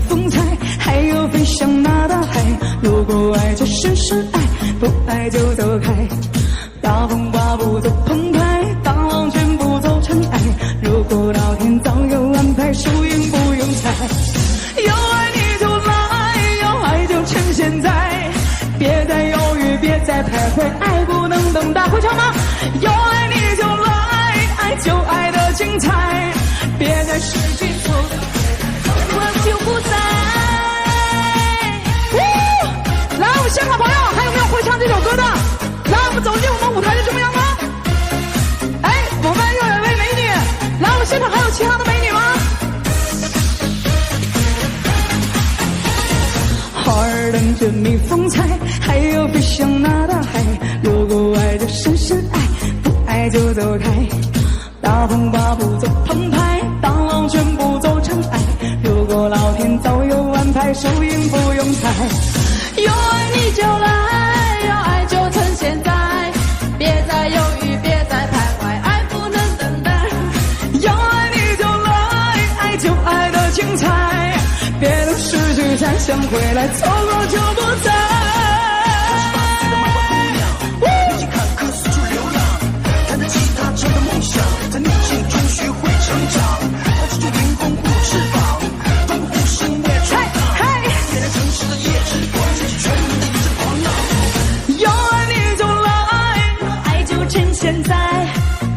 风采，还有飞向那大海。如果爱就深深爱，不爱就走开。大风刮不走澎湃，大浪全部走尘埃。如果老天早有安排，输赢不用猜。要爱你就来，要爱就趁现在，别再犹豫，别再徘徊，爱不能等待。会唱吗？要爱你就来，爱就爱的精彩，别再失去错我就不在。来，我们现场朋友还有没有会唱这首歌的？来，我们走进我们舞台的中央吗？哎，我们又有一位美女，来，我们现场还有其他的美女吗？花儿等着你风采，还有飞向那大海。如果爱就深深爱，不爱就走开。大风刮不走澎湃，大浪全部走尘埃。如果老天早有安排，输赢不用猜。要爱你就来，要爱就趁现在，别再犹豫，别再徘徊，爱不能等待。要爱你就来，爱就爱的精彩，别等失去再想回来，错过就不在。在逆境中学会成长，把这种灵魂护翅膀，翻过无声为闯荡，点燃城市的夜之光，掀起全民的一阵狂浪。要爱你就来，爱就趁现在，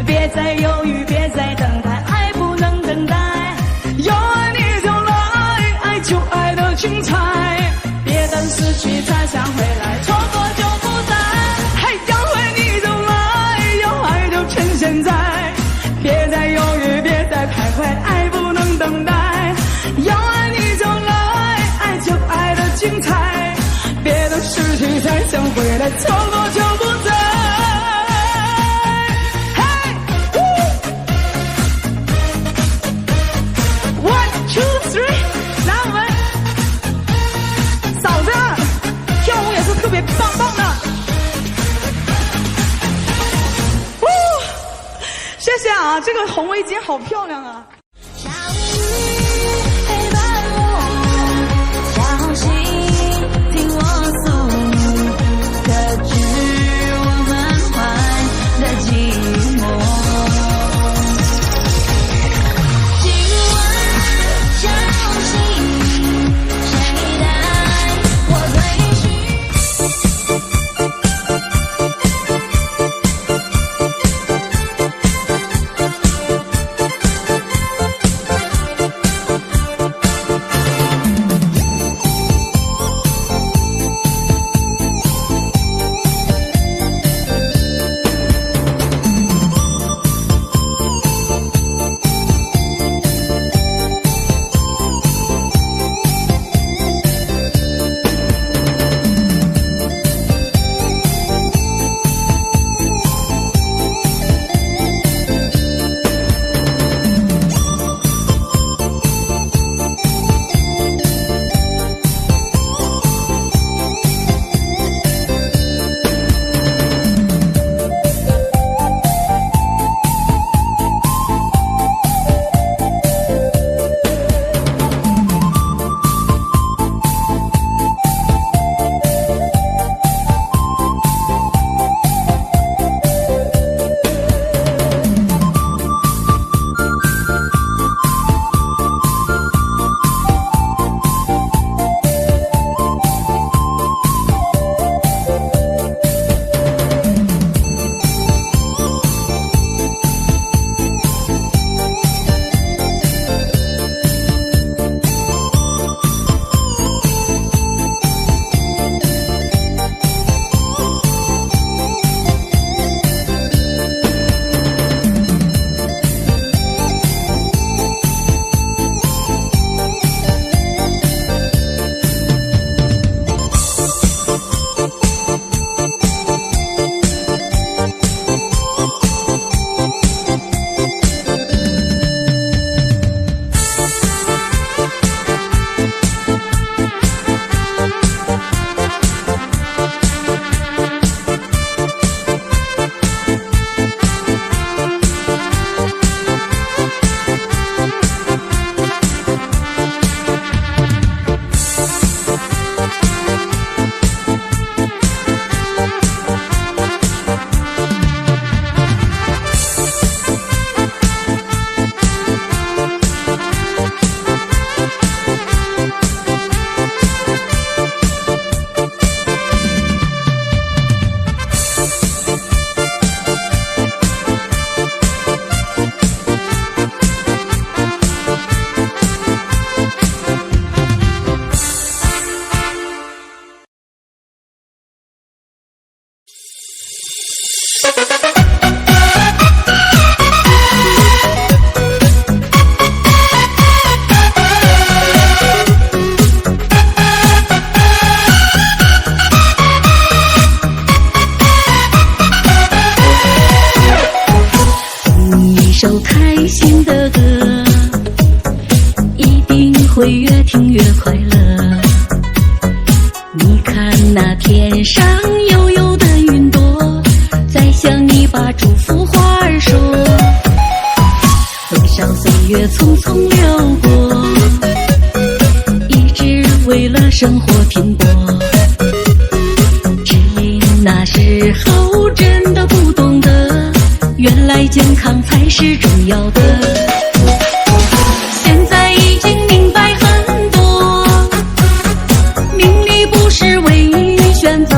别再犹豫，别再等待，爱不能等待。要爱你就来，爱就爱的精彩，别等失去才想回来，错过就不在。要爱你就来，要爱就趁现在，别再犹豫，别再徘徊，爱不能等待。要爱你就来，爱就爱的精彩，别等失去才想回来，错过就不在。One two three， 来我们嫂子跳舞也是特别棒棒的。谢谢啊，这个红围巾好漂亮啊！下雨陪伴我，小心听我诉，可知我们怀的寂寞。今晚小心，谁带我追寻？会越听越快乐。你看那天上悠悠的云朵，在向你把祝福话儿说。多少岁月匆匆流过，一直为了生活拼搏。只因那时候真的不懂得，原来健康才是重要的。现在已经明白很多，名利不是唯一选择，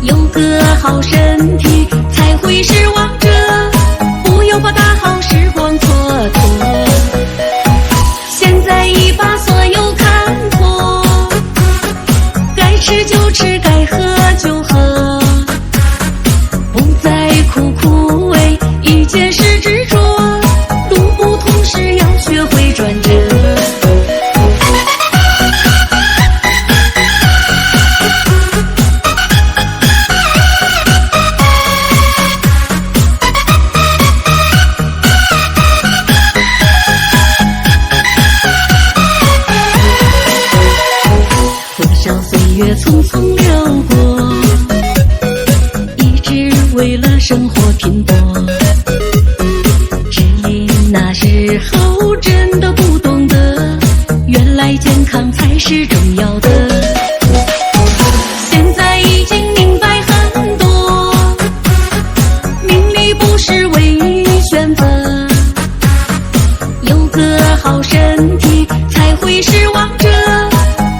有个好身体才会是王者，不要把大好时光蹉跎。现在已把所有看破，该吃就吃，该喝就喝，不再苦苦为一件事执着，路不通时要学会转折。多少岁月匆匆流过，一直为了生活拼搏。只因那时候真的不懂得，原来健康才是重要的。现在已经明白很多，名利不是唯一选择，有个好身体才会是王者，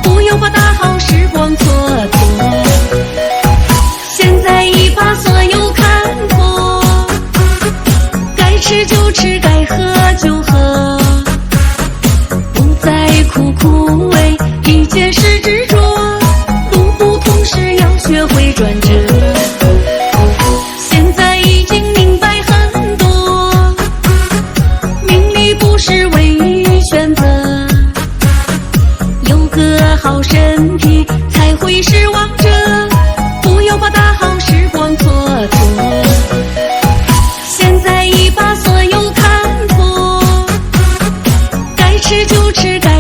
不要把大好时光蹉跎。现在已把所有看破，该吃就吃，该喝就喝，不再苦苦为一件事执着，路不通时要学会转折。现在已经明白很多，名利不是唯一选择，有个好身体才会是王者，不要把大好时光蹉跎。现在已把所有看破，该吃就吃，该